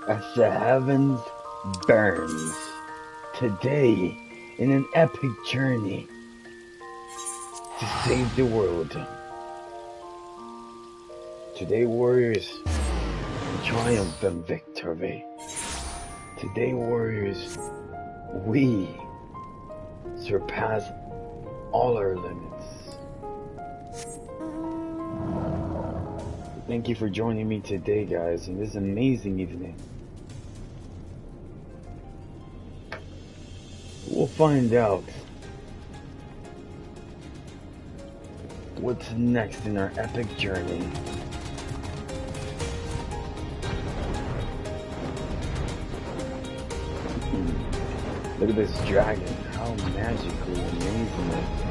as the heavens burns. Today, in an epic journey to save the world. Today, warriors, triumph and victory. Today, warriors, we surpass all our limits. Thank you for joining me today, guys, in this amazing evening. We'll find out what's next in our epic journey. Look at this dragon, how magically amazing it is.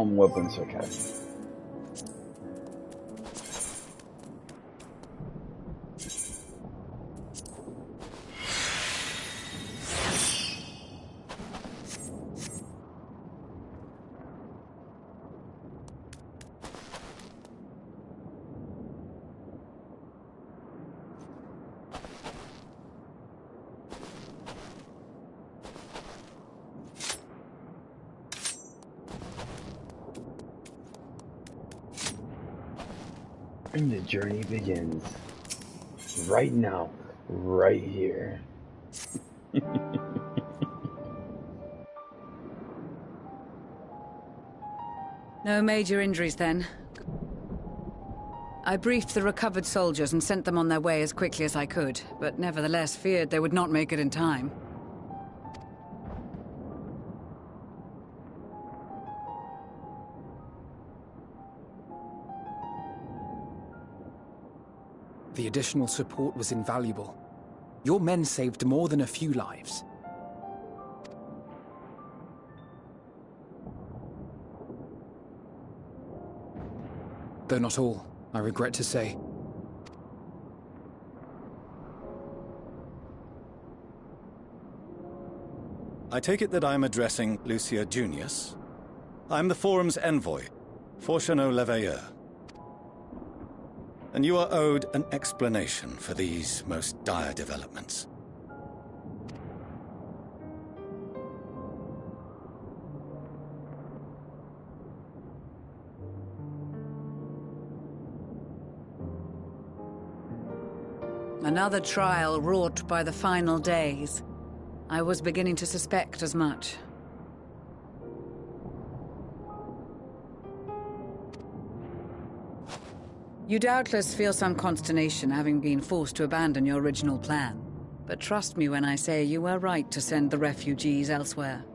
Weapons, okay. And the journey begins. Right now. Right here. No major injuries then. I briefed the recovered soldiers and sent them on their way as quickly as I could, but nevertheless feared they would not make it in time. The additional support was invaluable. Your men saved more than a few lives. Though not all, I regret to say. I take it that I'm addressing Lucia Junius. I'm the Forum's envoy, Ff14 Leveilleur. And you are owed an explanation for these most dire developments. Another trial wrought by the final days. I was beginning to suspect as much. You doubtless feel some consternation having been forced to abandon your original plan. But trust me when I say you were right to send the refugees elsewhere.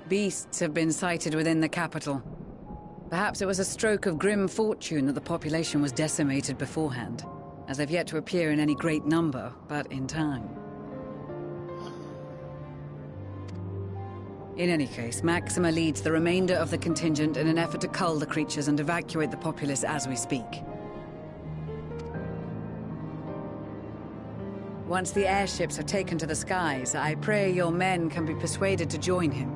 Beasts have been sighted within the capital. Perhaps it was a stroke of grim fortune that the population was decimated beforehand, as they've yet to appear in any great number, but in time. In any case, Maxima leads the remainder of the contingent in an effort to cull the creatures and evacuate the populace as we speak. Once the airships are taken to the skies, I pray your men can be persuaded to join him.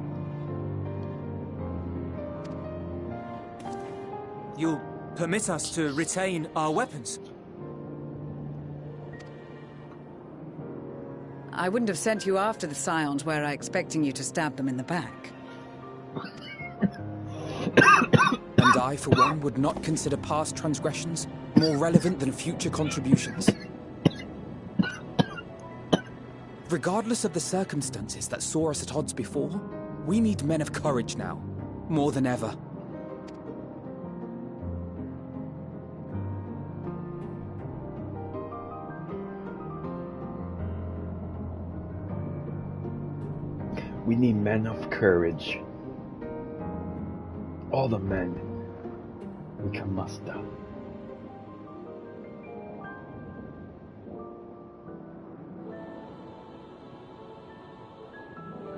You'll permit us to retain our weapons? I wouldn't have sent you after the Scions were I expecting you to stab them in the back. And I, for one, would not consider past transgressions more relevant than future contributions. Regardless of the circumstances that saw us at odds before, we need men of courage now, more than ever. We need men of courage. All the men we can muster.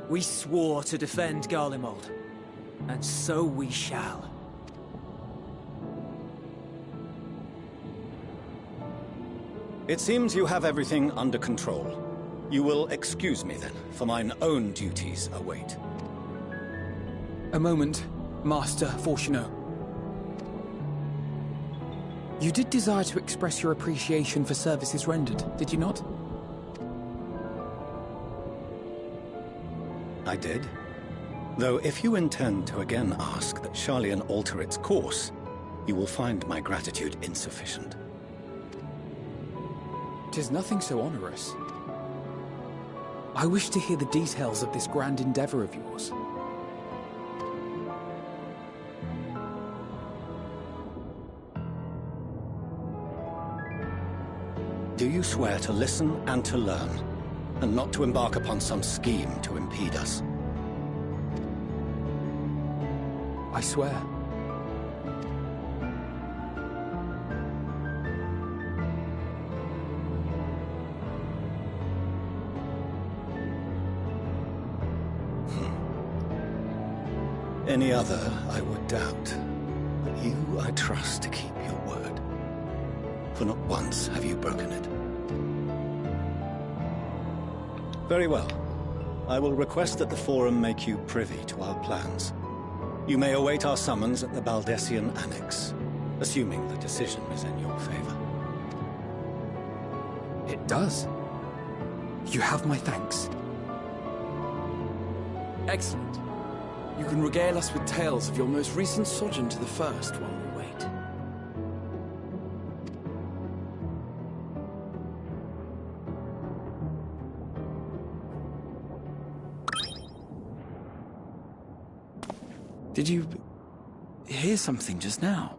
We swore to defend Garlemald, and so we shall. It seems you have everything under control. You will excuse me then, for mine own duties await. A moment, Master Ff14. You did desire to express your appreciation for services rendered, did you not? I did. Though if you intend to again ask that Sharlayan alter its course, you will find my gratitude insufficient. 'Tis nothing so onerous. I wish to hear the details of this grand endeavor of yours. Do you swear to listen and to learn, and not to embark upon some scheme to impede us? I swear. Any other I would doubt, but you I trust to keep your word. For not once have you broken it. Very well. I will request that the Forum make you privy to our plans. You may await our summons at the Baldessian Annex, assuming the decision is in your favor. It does. You have my thanks. Excellent. You can regale us with tales of your most recent sojourn to the First while we wait. Did you hear something just now?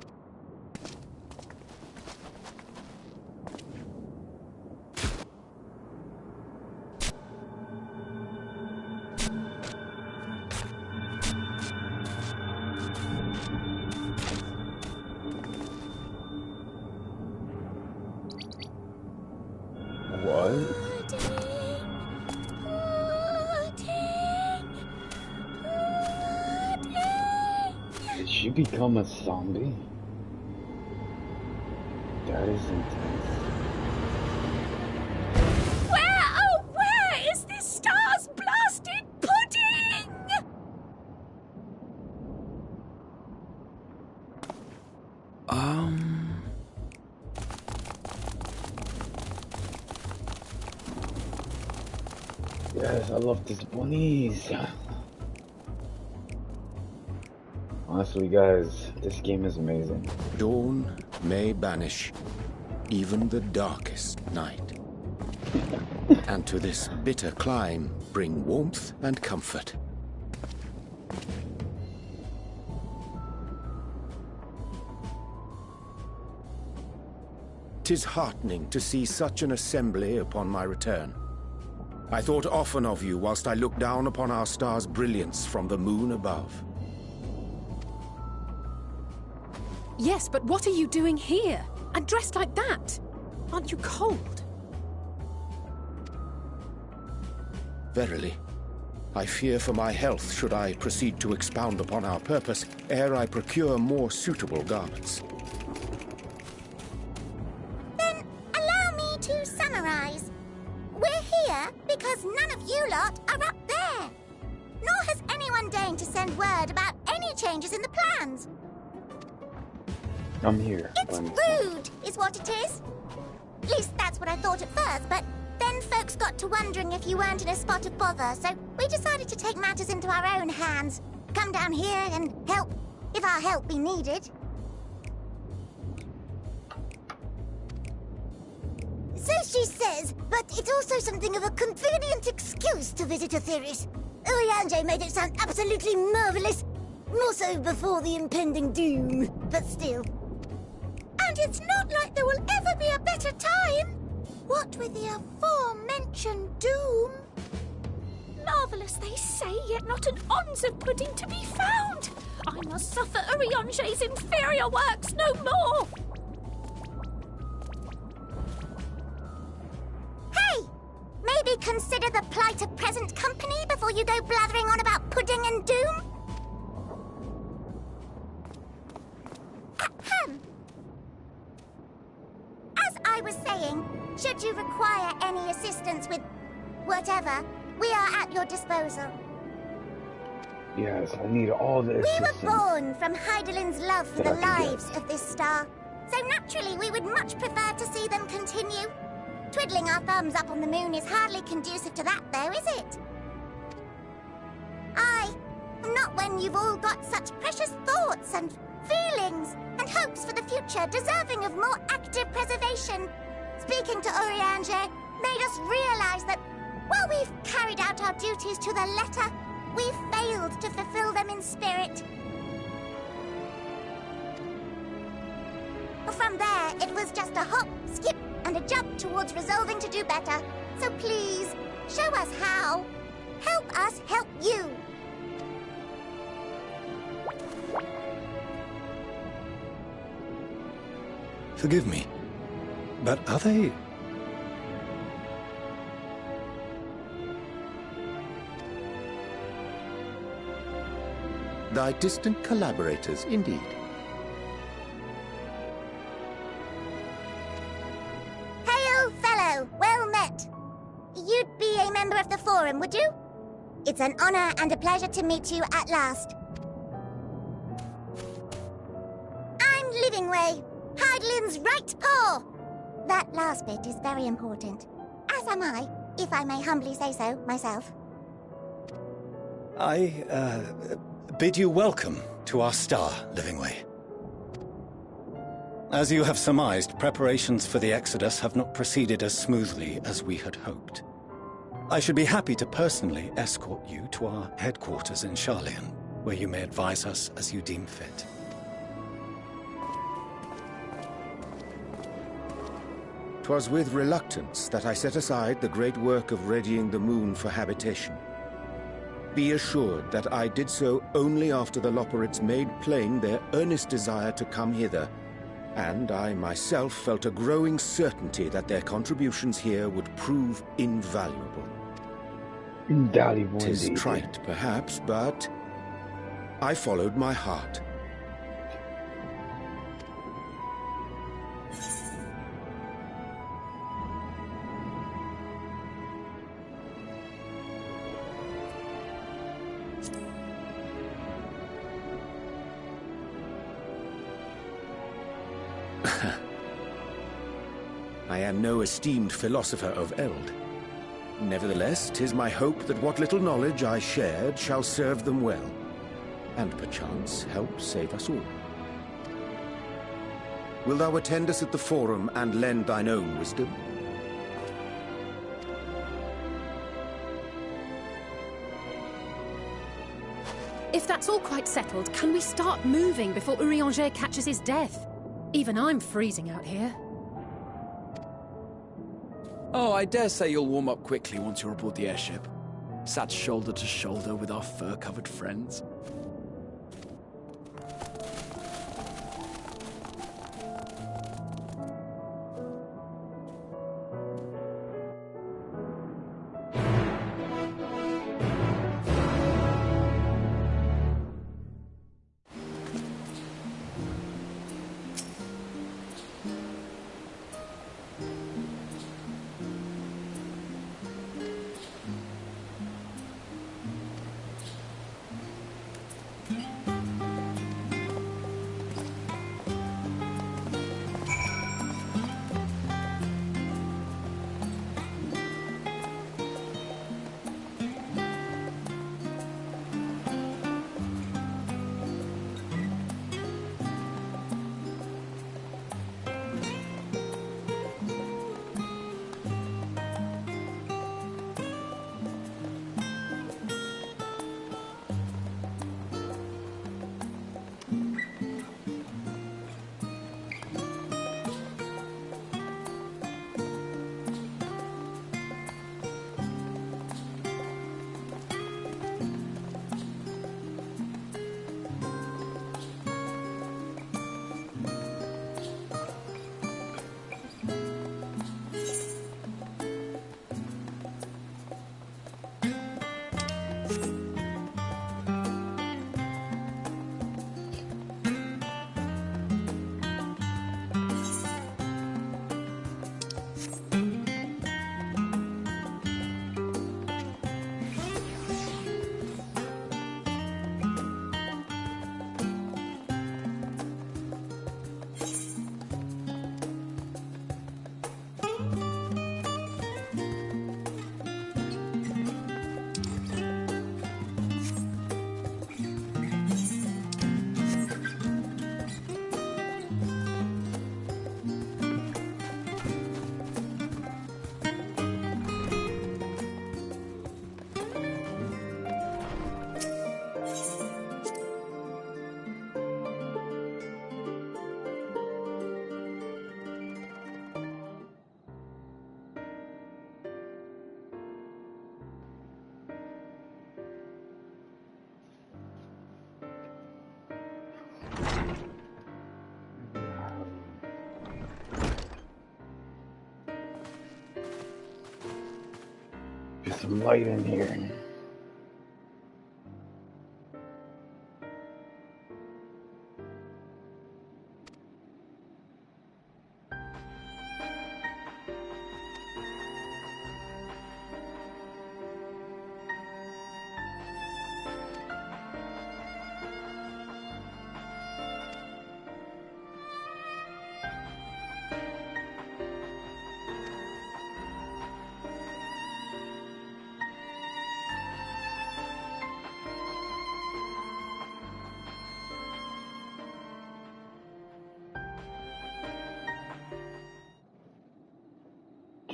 Did she become a zombie? That is intense. Where is this star's blasted pudding? Yes, I love these bunnies. Honestly, guys, this game is amazing. Dawn may banish even the darkest night, and to this bitter clime bring warmth and comfort. 'Tis heartening to see such an assembly upon my return. I thought often of you whilst I looked down upon our star's brilliance from the moon above. Yes, but what are you doing here? And dressed like that? Aren't you cold? Verily, I fear for my health should I proceed to expound upon our purpose ere I procure more suitable garments. Then allow me to summarize. We're here because none of you lot are up there. Nor has anyone deigned to send word about any changes in the plans. I'm here. It's rude, is what it is. At least that's what I thought at first, but then folks got to wondering if you weren't in a spot of bother, so we decided to take matters into our own hands. Come down here and help, if our help be needed. So she says, but it's also something of a convenient excuse to visit Etheris. Urianger made it sound absolutely marvelous. More so before the impending doom, but still. And it's not like there will ever be a better time. What with the aforementioned doom? Marvellous, they say, yet not an ounce of pudding to be found. I must suffer Urianger's inferior works no more. Hey! Maybe consider the plight of present company before you go blathering on about pudding and doom? Ahem. As I was saying, should you require any assistance with whatever, we are at your disposal. Yes, I need all the We assistance. were born from Heidelin's love for that the I can lives get. of this star, so naturally we would much prefer to see them continue. Twiddling our thumbs up on the moon is hardly conducive to that, though, is it? Not when you've all got such precious thoughts and feelings and hopes for the future deserving of more active preservation. Speaking to Urianger made us realize that while we've carried out our duties to the letter, we've failed to fulfill them in spirit. From there, it was just a hop, skip, and a jump towards resolving to do better. So please, show us how. Help us help you. Forgive me, but are they... Thy distant collaborators, indeed. Hail, fellow, well met. You'd be a member of the Forum, would you? It's an honor and a pleasure to meet you at last. I'm Livingway, Heidelin's right paw. That last bit is very important. As am I, if I may humbly say so myself. I, bid you welcome to our star, Livingway. As you have surmised, preparations for the Exodus have not proceeded as smoothly as we had hoped. I should be happy to personally escort you to our headquarters in Sharlayan, where you may advise us as you deem fit. 'Twas with reluctance that I set aside the great work of readying the moon for habitation. Be assured that I did so only after the Loperids made plain their earnest desire to come hither, And I myself felt a growing certainty that their contributions here would prove invaluable. Invaluable 'Tis indeed. trite, perhaps, but I followed my heart. I am no esteemed philosopher of Eld. Nevertheless, 'tis my hope that what little knowledge I shared shall serve them well, and perchance help save us all. Wilt thou attend us at the Forum and lend thine own wisdom? If that's all quite settled, can we start moving before Urianger catches his death? Even I'm freezing out here. Oh, I dare say you'll warm up quickly once you're aboard the airship. Sat shoulder to shoulder with our fur-covered friends. Get some light in here.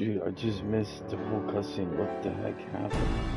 Dude, I just missed the whole cutscene. What the heck happened?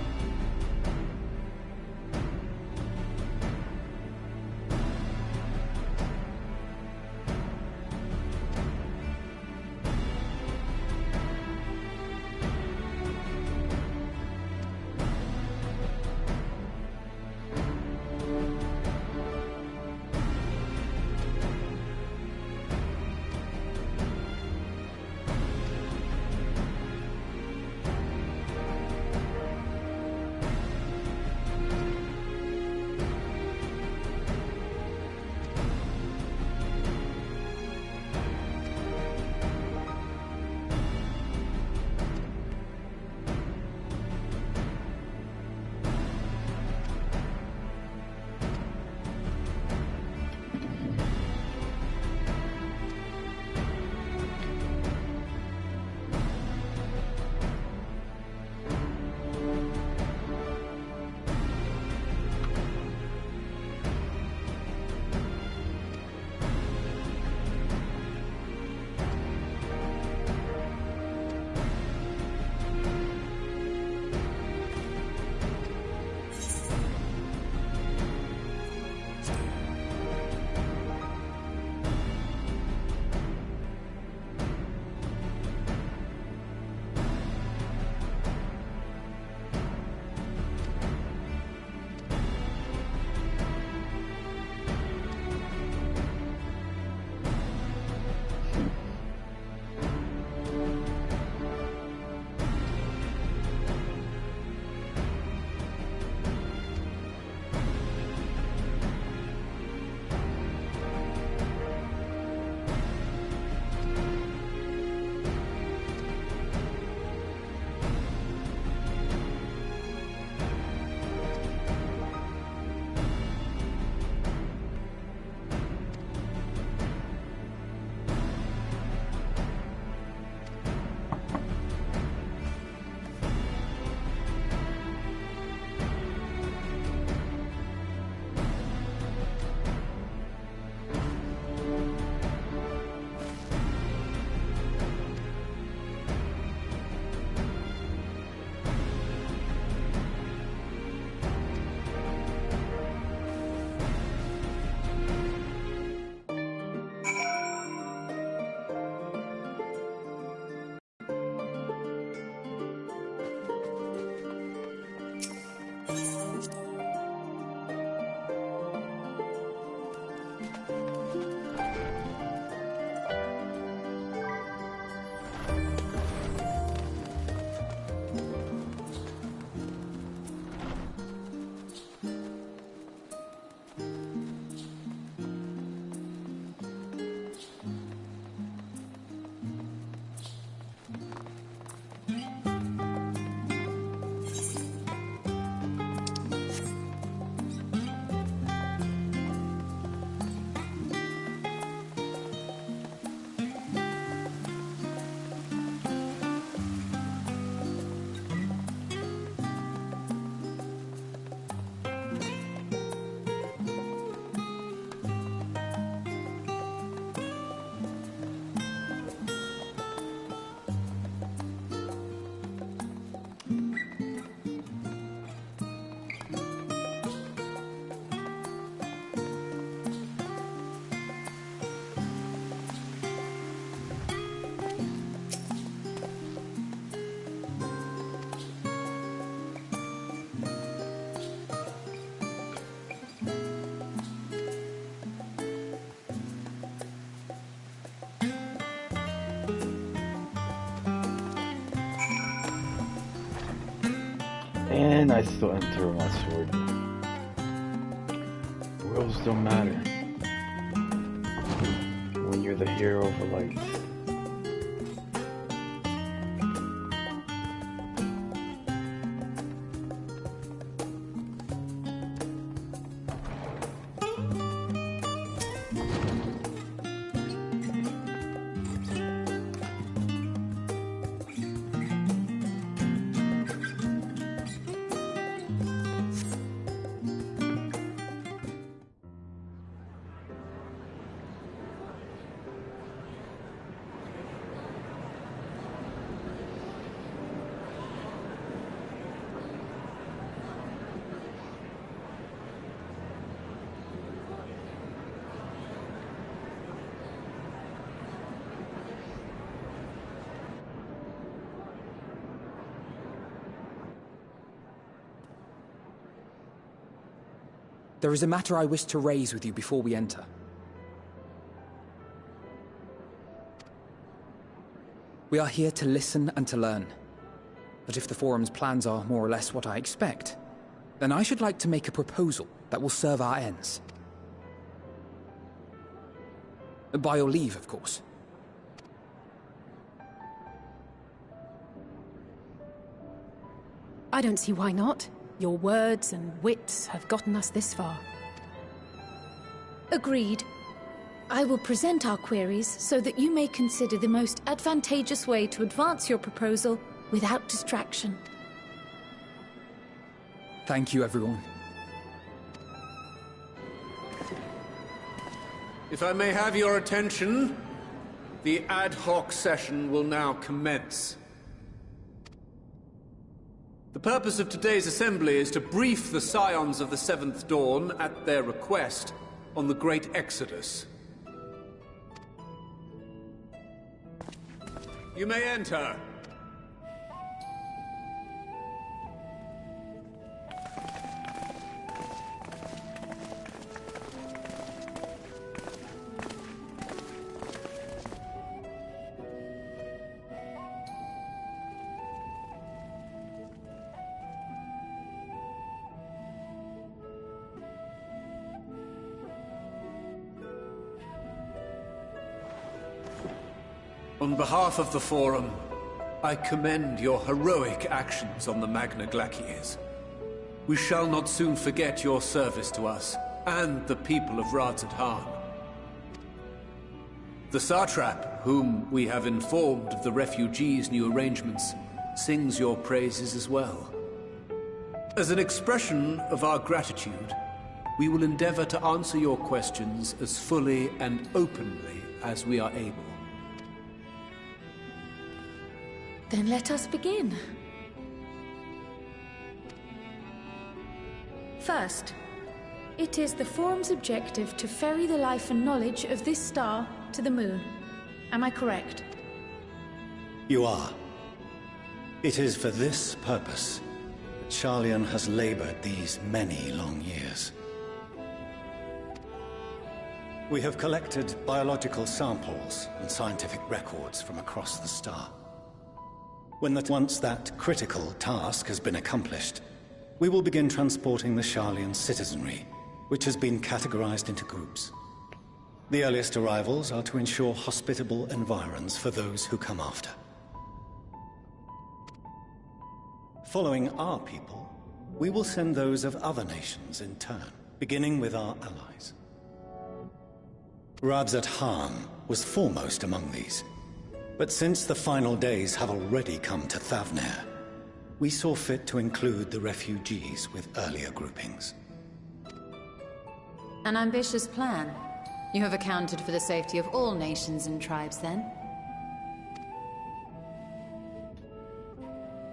And I still enter with my sword. Rules don't matter when you're the hero of the light. There is a matter I wish to raise with you before we enter. We are here to listen and to learn. But if the Forum's plans are more or less what I expect, then I should like to make a proposal that will serve our ends. By your leave, of course. I don't see why not. Your words and wits have gotten us this far. Agreed. I will present our queries so that you may consider the most advantageous way to advance your proposal without distraction. Thank you, everyone. If I may have your attention, the ad hoc session will now commence. The purpose of today's assembly is to brief the Scions of the Seventh Dawn, at their request, on the Great Exodus. You may enter. On behalf of the Forum, I commend your heroic actions on the Magna Glacies. We shall not soon forget your service to us, and the people of Radzat-Han. The Satrap, whom we have informed of the refugees' new arrangements, sings your praises as well. As an expression of our gratitude, we will endeavor to answer your questions as fully and openly as we are able. Then let us begin. First, it is the Forum's objective to ferry the life and knowledge of this star to the moon. Am I correct? You are. It is for this purpose that Sharlayan has labored these many long years. We have collected biological samples and scientific records from across the star. Once that critical task has been accomplished, we will begin transporting the Sharlayan citizenry, which has been categorized into groups. The earliest arrivals are to ensure hospitable environs for those who come after. Following our people, we will send those of other nations in turn, beginning with our allies. Radzat-Han was foremost among these. But since the final days have already come to Thavnair, we saw fit to include the refugees with earlier groupings. An ambitious plan. You have accounted for the safety of all nations and tribes, then?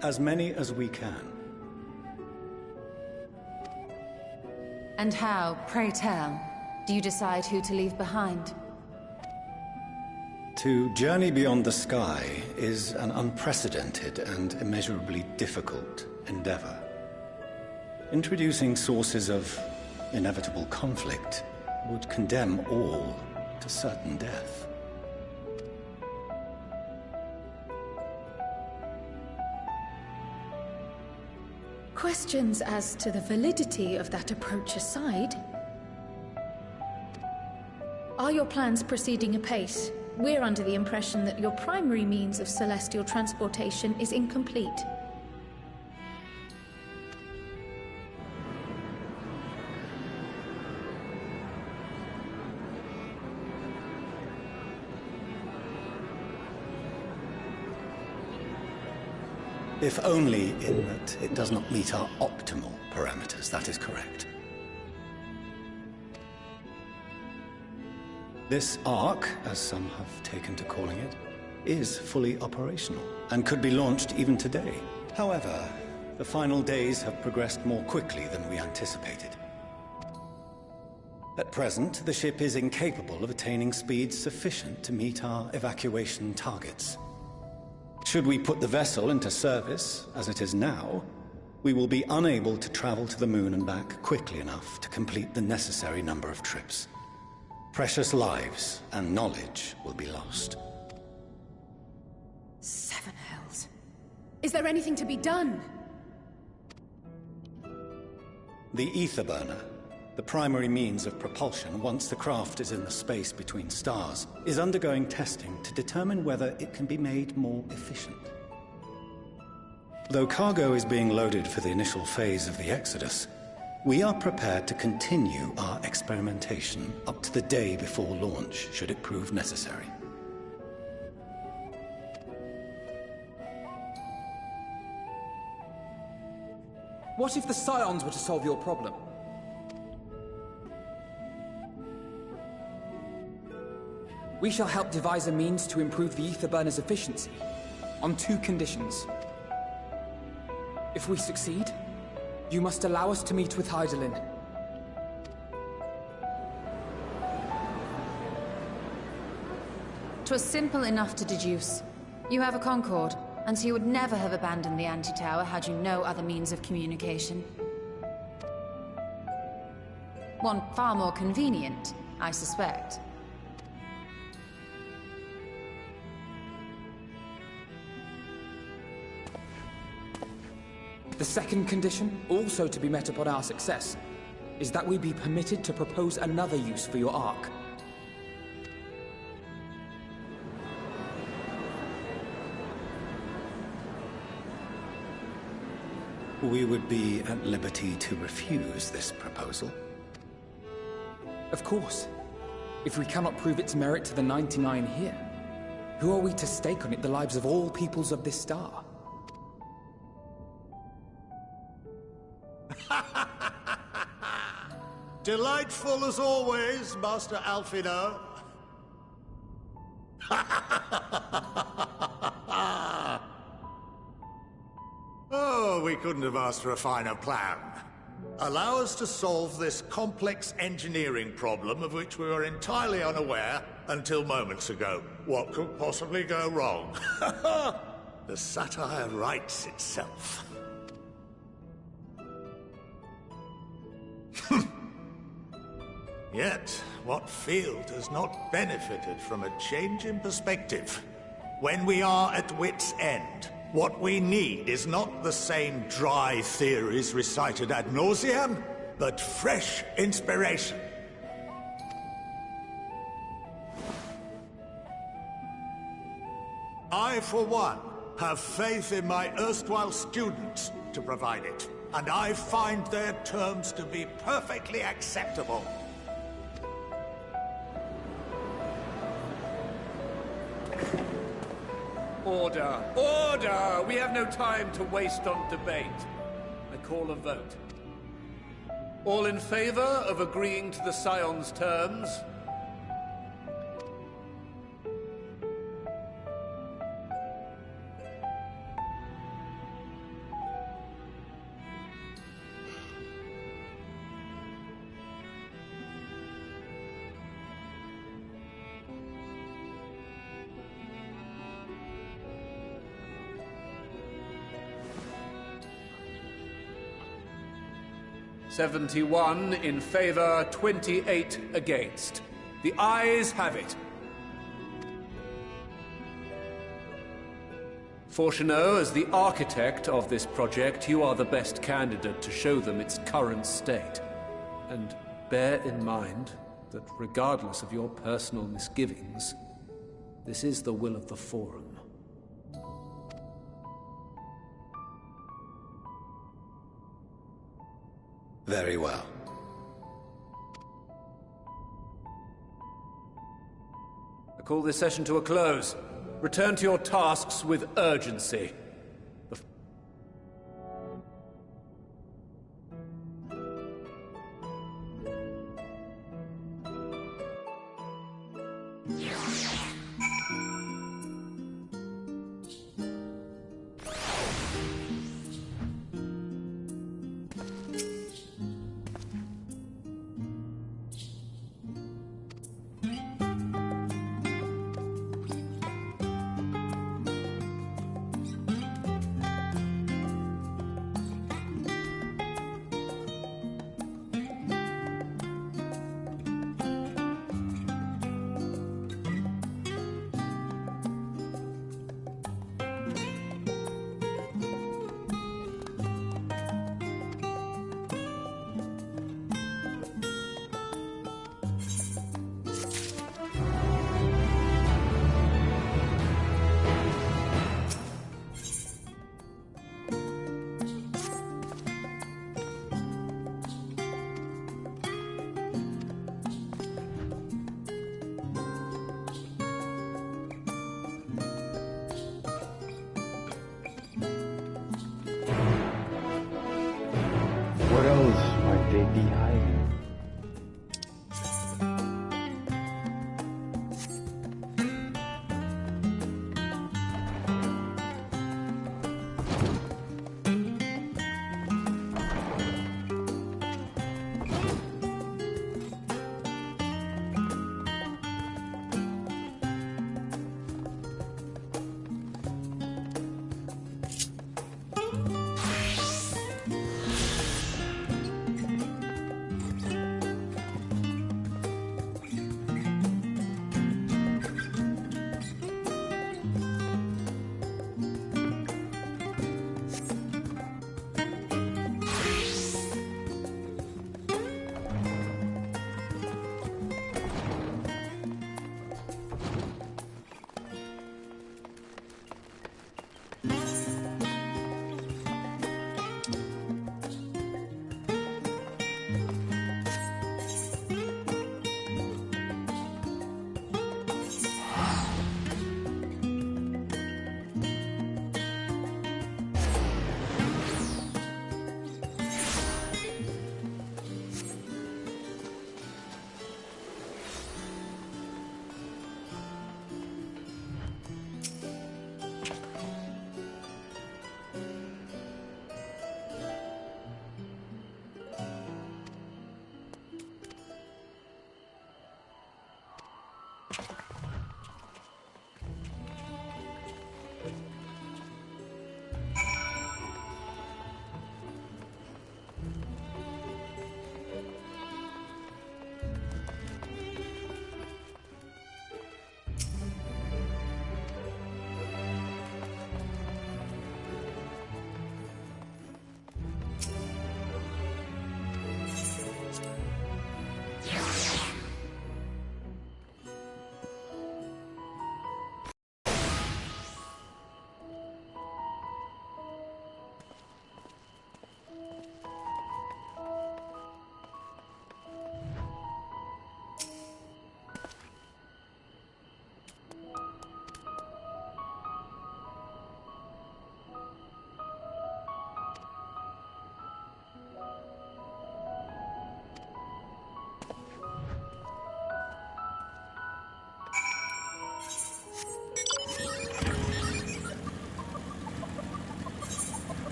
As many as we can. And how, pray tell, do you decide who to leave behind? To journey beyond the sky is an unprecedented and immeasurably difficult endeavor. Introducing sources of inevitable conflict would condemn all to certain death. Questions as to the validity of that approach aside, are your plans proceeding apace? We're under the impression that your primary means of celestial transportation is incomplete. If only in that it does not meet our optimal parameters, that is correct. This Ark, as some have taken to calling it, is fully operational and could be launched even today. However, the final days have progressed more quickly than we anticipated. At present, the ship is incapable of attaining speeds sufficient to meet our evacuation targets. Should we put the vessel into service, as it is now, we will be unable to travel to the moon and back quickly enough to complete the necessary number of trips. Precious lives and knowledge will be lost. Seven hells. Is there anything to be done? The ether burner, the primary means of propulsion once the craft is in the space between stars, is undergoing testing to determine whether it can be made more efficient. Though cargo is being loaded for the initial phase of the Exodus, we are prepared to continue our experimentation up to the day before launch, should it prove necessary. What if the Scions were to solve your problem? We shall help devise a means to improve the ether burner's efficiency, on two conditions. If we succeed, you must allow us to meet with Hydaelyn. "'Twas simple enough to deduce. You have a Concord, and so you would never have abandoned the anti-tower had you no other means of communication. One far more convenient, I suspect. The second condition, also to be met upon our success, is that we be permitted to propose another use for your Ark. We would be at liberty to refuse this proposal. Of course. If we cannot prove its merit to the 99 here, who are we to stake on it the lives of all peoples of this star? Delightful as always, Master Alfino. Oh, we couldn't have asked for a finer plan. Allow us to solve this complex engineering problem of which we were entirely unaware until moments ago. What could possibly go wrong? The satire writes itself. Yet, what field has not benefited from a change in perspective? When we are at wit's end, what we need is not the same dry theories recited ad nauseam, but fresh inspiration. I, for one, have faith in my erstwhile students to provide it, and I find their terms to be perfectly acceptable. Order! Order! We have no time to waste on debate. I call a vote. All in favor of agreeing to the Scion's terms? "71 in favor, 28 against. The ayes have it." Fortuneau, as the architect of this project, you are the best candidate to show them its current state. And bear in mind that regardless of your personal misgivings, this is the will of the Forum. Very well. I call this session to a close. Return to your tasks with urgency. What else might they be hiding?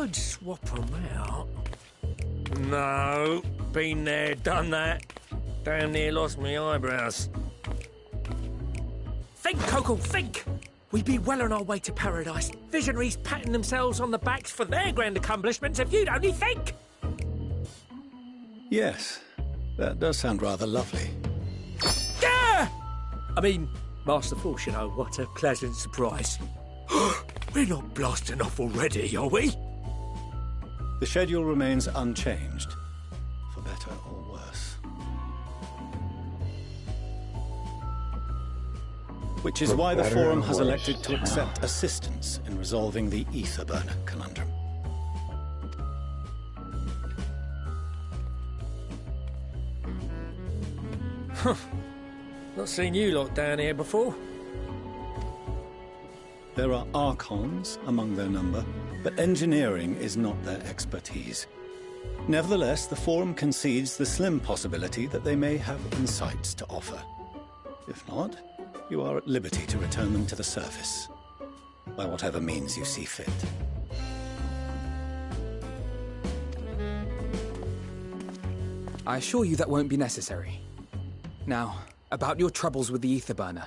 could swap them out. No, been there, done that. Damn near lost my eyebrows. Think, Coco, think! We'd be well on our way to paradise. Visionaries patting themselves on the backs for their grand accomplishments if you'd only think! Yes, that does sound rather lovely. Yeah! I mean, Master Force, you know, what a pleasant surprise. We're not blasting off already, are we? The schedule remains unchanged, for better or worse. Which is why the Forum has elected to accept assistance in resolving the ether burner conundrum. Huh. Not seen you lot down here before. There are Archons among their number, but engineering is not their expertise. Nevertheless, the Forum concedes the slim possibility that they may have insights to offer. If not, you are at liberty to return them to the surface, by whatever means you see fit. I assure you that won't be necessary. Now, about your troubles with the ether burner.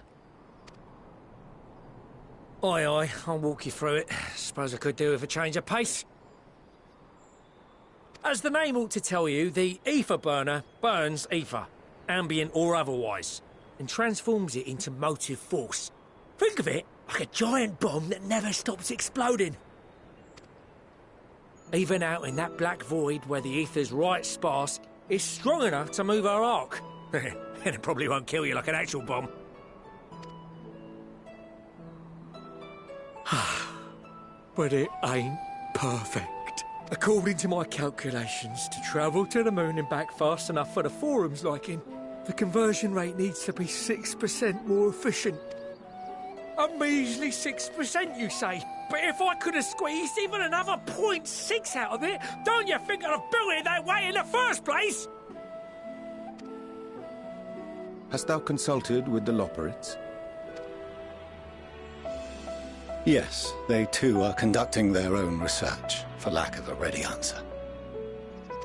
Aye, I'll walk you through it. Suppose I could do with a change of pace. As the name ought to tell you, the ether burner burns ether, ambient or otherwise, and transforms it into motive force. Think of it like a giant bomb that never stops exploding. Even out in that black void where the ether's right sparse, it's strong enough to move our arc. And it probably won't kill you like an actual bomb. But it ain't perfect. According to my calculations, to travel to the moon and back fast enough for the Forum's liking, the conversion rate needs to be 6% more efficient. A measly 6%, you say? But if I could have squeezed even another 0.6 out of it, don't you think I'd have built it that way in the first place? Hast thou consulted with the Loperites? Yes, they too are conducting their own research, for lack of a ready answer.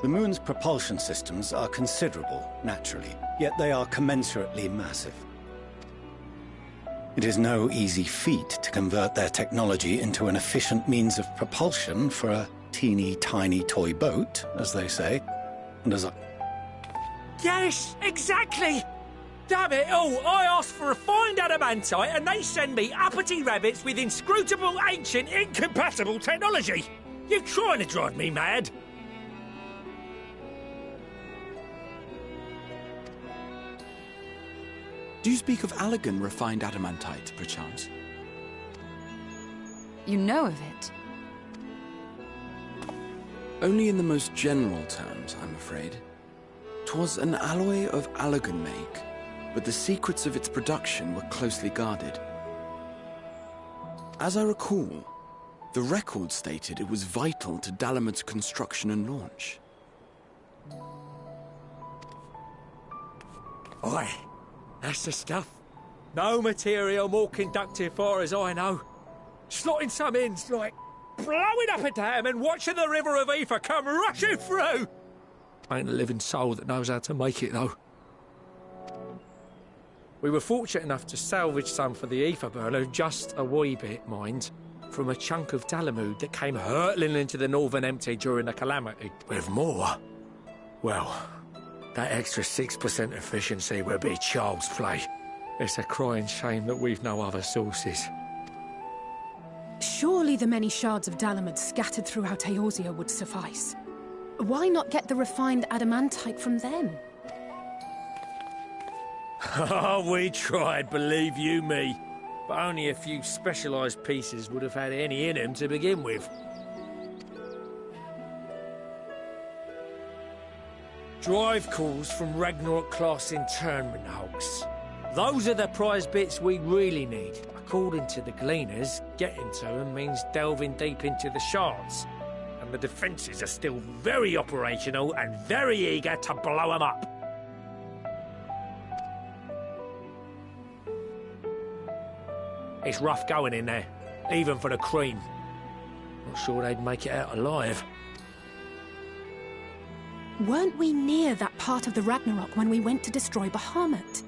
The moon's propulsion systems are considerable, naturally, yet they are commensurately massive. It is no easy feat to convert their technology into an efficient means of propulsion for a teeny tiny toy boat, as they say, and as a... Yes, exactly! Damn it all, I asked for refined adamantite and they send me uppity rabbits with inscrutable, ancient, incompatible technology! You're trying to drive me mad! Do you speak of Allegan refined adamantite, perchance? You know of it? Only in the most general terms, I'm afraid. 'Twas an alloy of Allegan make, but the secrets of its production were closely guarded. As I recall, the record stated it was vital to Dalamud's construction and launch. Oi, that's the stuff. No material more conductive far as I know. Slotting some ends like blowing up a dam and watching the river of ether come rushing through. Ain't a living soul that knows how to make it, though. We were fortunate enough to salvage some for the ether burner, just a wee bit, mind, from a chunk of Dalamud that came hurtling into the Northern Empty during the calamity. With more, well, that extra 6% efficiency would be child's play. It's a crying shame that we've no other sources. Surely the many shards of Dalamud scattered throughout Eorzea would suffice. Why not get the refined adamantite from them? Oh, we tried, believe you me. But only a few specialised pieces would have had any in them to begin with. Drive calls from Ragnarok-class internment hulks. Those are the prize bits we really need. According to the Gleaners, getting to them means delving deep into the shards. And the defences are still very operational and very eager to blow them up. It's rough going in there, even for the cream. Not sure they'd make it out alive. Weren't we near that part of the Ragnarok when we went to destroy Bahamut?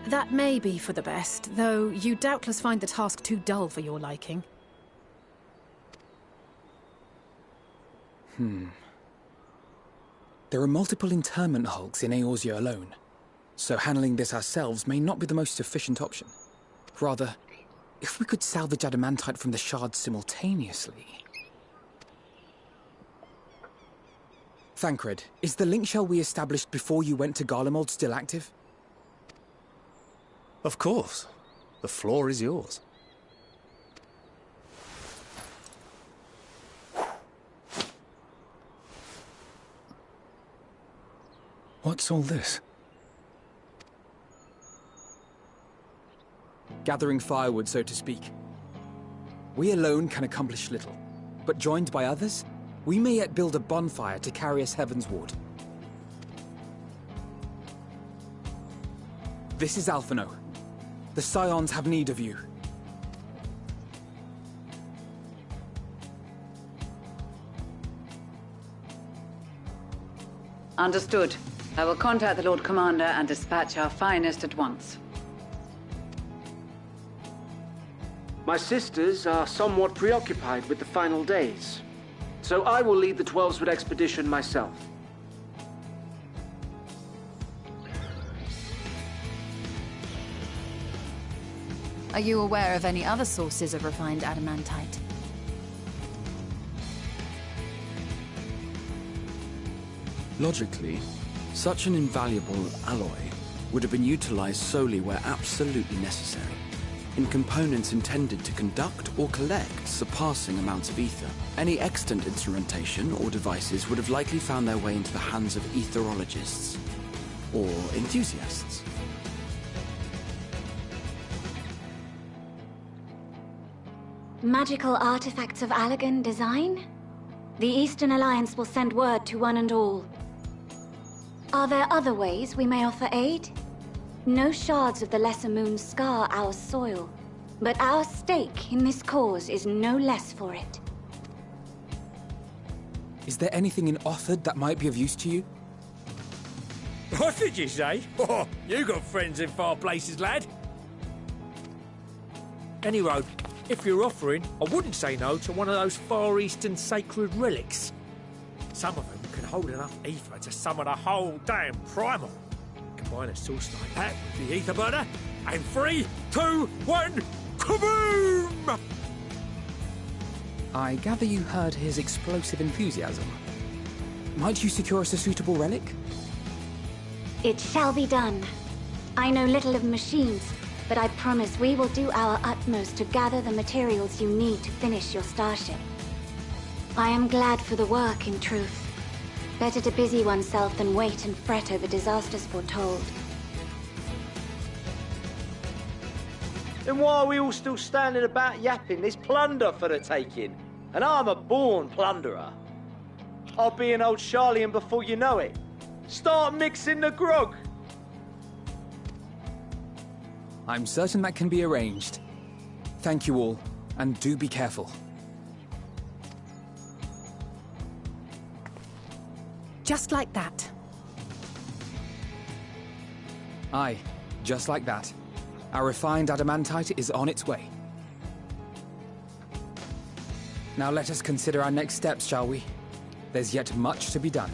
That may be for the best, though you doubtless find the task too dull for your liking. There are multiple internment hulks in Eorzea alone, so handling this ourselves may not be the most efficient option. Rather, if we could salvage adamantite from the shards simultaneously... Thancred, is the link shell we established before you went to Garlemald still active? Of course. The floor is yours. What's all this? Gathering firewood, so to speak. We alone can accomplish little, but joined by others, we may yet build a bonfire to carry us heavensward. This is Alphino. The Scions have need of you. Understood. I will contact the Lord Commander and dispatch our finest at once. My sisters are somewhat preoccupied with the final days, so I will lead the 12-Sword expedition myself. Are you aware of any other sources of refined adamantite? Logically, such an invaluable alloy would have been utilized solely where absolutely necessary, in components intended to conduct or collect surpassing amounts of ether. Any extant instrumentation or devices would have likely found their way into the hands of etherologists, or enthusiasts. Magical artifacts of Allagan design? The Eastern Alliance will send word to one and all. Are there other ways we may offer aid? No shards of the Lesser Moon scar our soil, but our stake in this cause is no less for it. Is there anything in Othard that might be of use to you? What did you say? Oh, you got friends in far places, lad. Any road. If you're offering, I wouldn't say no to one of those Far Eastern sacred relics. Some of them can hold enough ether to summon a whole damn primal. Combine a source like that with the ether burner, and 3, 2, 1, kaboom! I gather you heard his explosive enthusiasm. Might you secure us a suitable relic? It shall be done. I know little of machines, but I promise we will do our utmost to gather the materials you need to finish your starship. I am glad for the work, in truth. Better to busy oneself than wait and fret over disasters foretold. Then why are we all still standing about yapping? There's plunder for the taking, and I'm a born plunderer. I'll be an old Charlian before you know it. Start mixing the grog! I'm certain that can be arranged. Thank you all, and do be careful. Just like that. Aye, just like that. Our refined adamantite is on its way. Now let us consider our next steps, shall we? There's yet much to be done.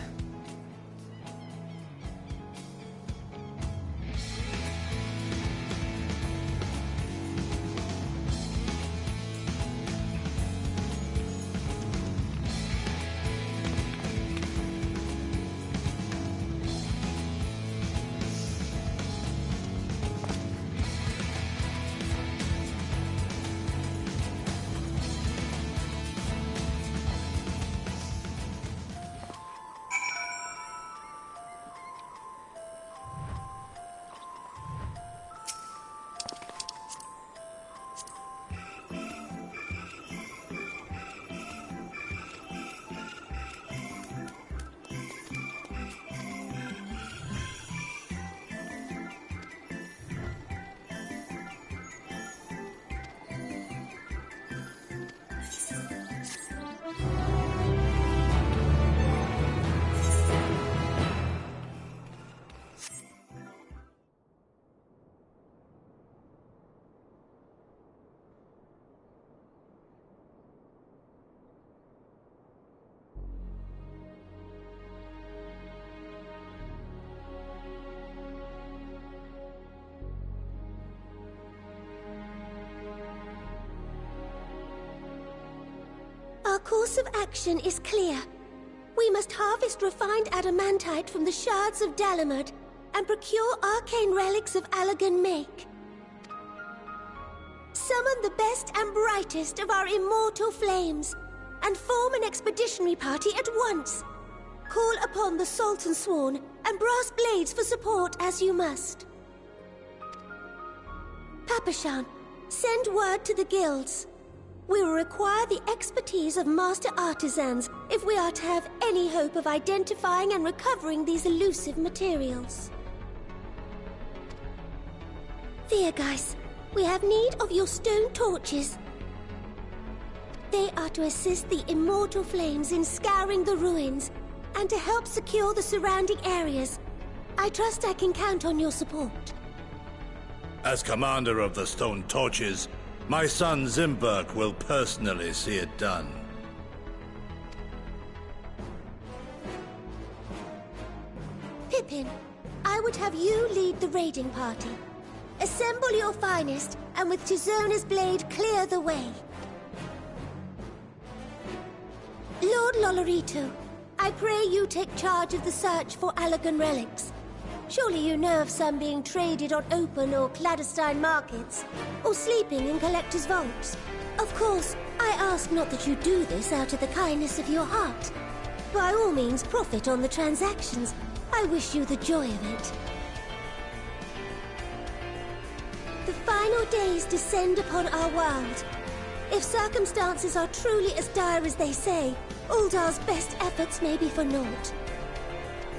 course of action is clear. We must harvest refined adamantite from the shards of Dalamud and procure arcane relics of Allagan make. Summon the best and brightest of our immortal flames and form an expeditionary party at once. Call upon the Salt and Sworn and Brass Blades for support as you must. Papashan, send word to the guilds. We will require the expertise of master artisans if we are to have any hope of identifying and recovering these elusive materials. Viergeist, we have need of your stone torches. They are to assist the immortal flames in scouring the ruins and to help secure the surrounding areas. I trust I can count on your support. As commander of the Stone Torches, my son Zimberk will personally see it done. Pippin, I would have you lead the raiding party. Assemble your finest, and with Tizona's blade clear the way. Lord Lolorito, I pray you take charge of the search for Allagan relics. Surely you know of some being traded on open or clandestine markets, or sleeping in collectors' vaults. Of course, I ask not that you do this out of the kindness of your heart. By all means, profit on the transactions. I wish you the joy of it. The final days descend upon our world. If circumstances are truly as dire as they say, Uldar's best efforts may be for naught.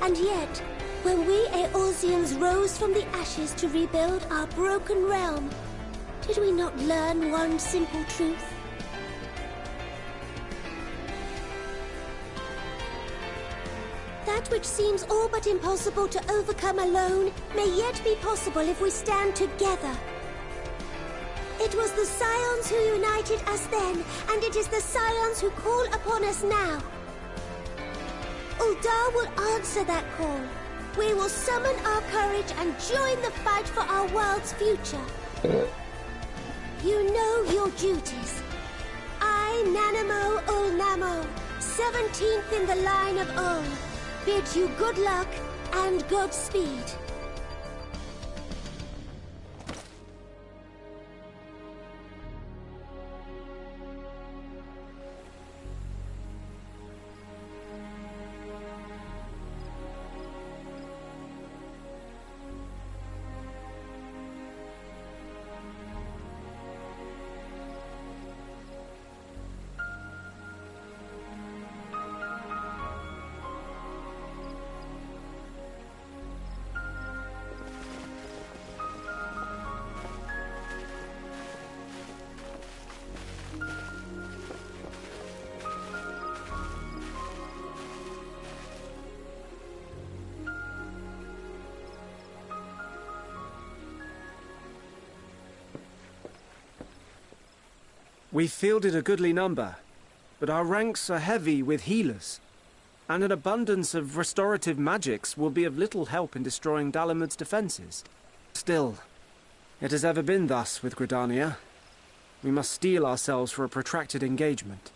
And yet, when we Eorzeans rose from the ashes to rebuild our broken realm, did we not learn one simple truth? That which seems all but impossible to overcome alone may yet be possible if we stand together. It was the Scions who united us then, and it is the Scions who call upon us now. Uldar will answer that call. We will summon our courage and join the fight for our world's future. You know your duties. I, Nanamo Ulnamo, 17th in the line of Ul, bid you good luck and Godspeed. We've fielded a goodly number, but our ranks are heavy with healers, and an abundance of restorative magics will be of little help in destroying Dalamud's defenses. Still, it has ever been thus with Gridania. We must steel ourselves for a protracted engagement.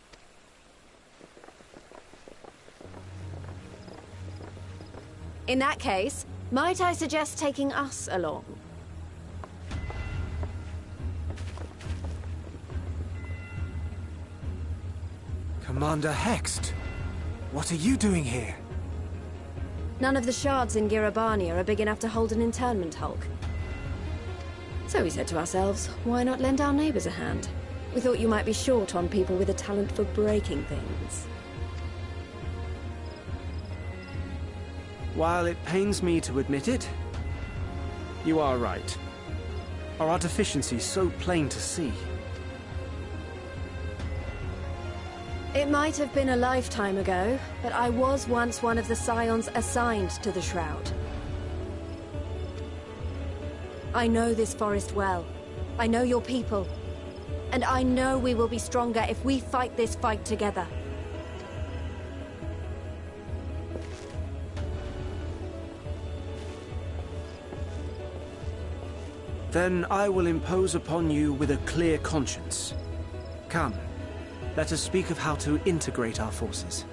In that case, might I suggest taking us along? Commander Hext, what are you doing here? None of the shards in Girabania are big enough to hold an internment hulk. So we said to ourselves, why not lend our neighbors a hand? We thought you might be short on people with a talent for breaking things. While it pains me to admit it, you are right. Our deficiencies so plain to see. It might have been a lifetime ago, but I was once one of the Scions assigned to the Shroud. I know this forest well. I know your people. And I know we will be stronger if we fight this fight together. Then I will impose upon you with a clear conscience. Come, let us speak of how to integrate our forces.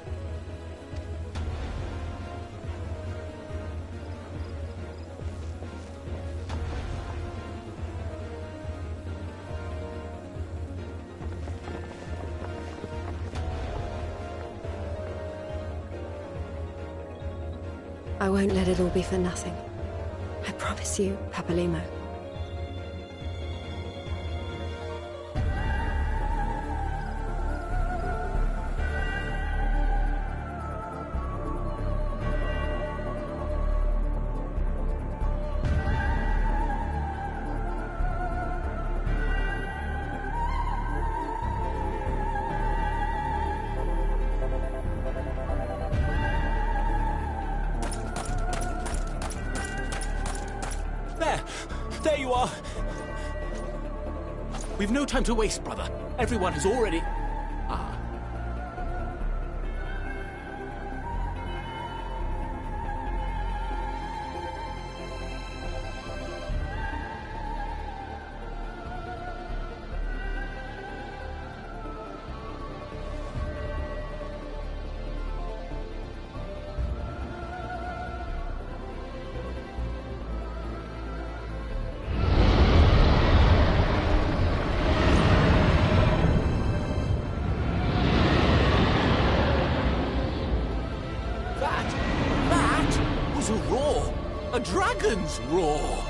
I won't let it all be for nothing. I promise you, Papalimo. There you are! We've no time to waste, brother. Everyone has already... Ah. A roar! A dragon's roar!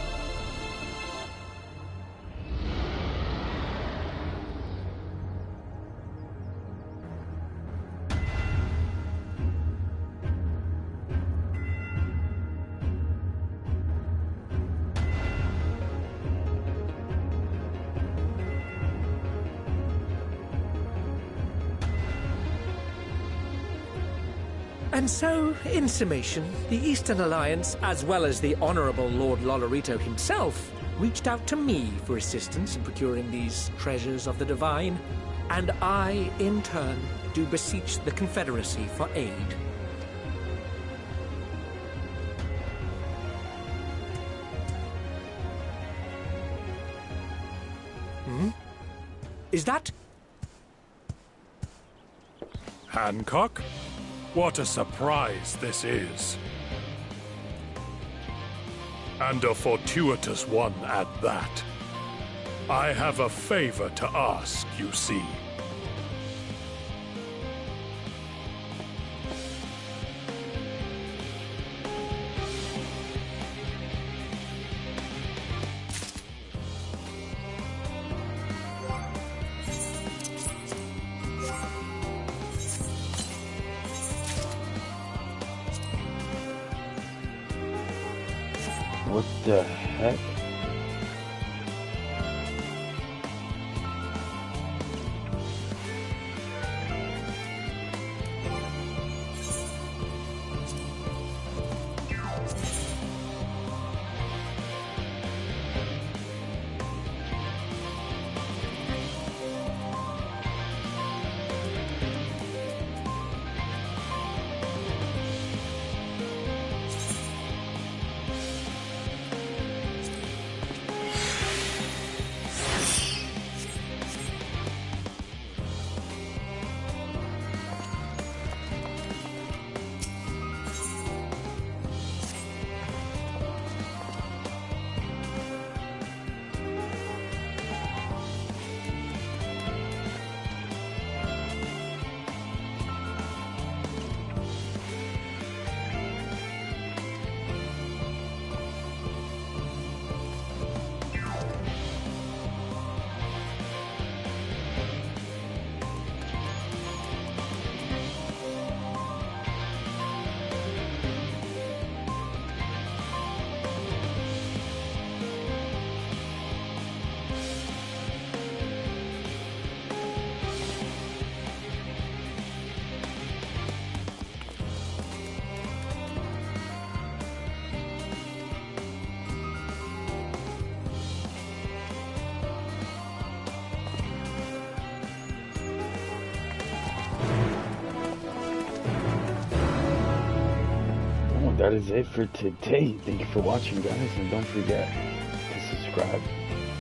And so, in summation, the Eastern Alliance, as well as the Honourable Lord Lolorito himself, reached out to me for assistance in procuring these treasures of the divine, and I, in turn, do beseech the Confederacy for aid. Hmm? Is that... Hancock? What a surprise this is. And a fortuitous one at that. I have a favor to ask, you see. What the heck? That is it for today. Thank you for watching, guys, and don't forget to subscribe.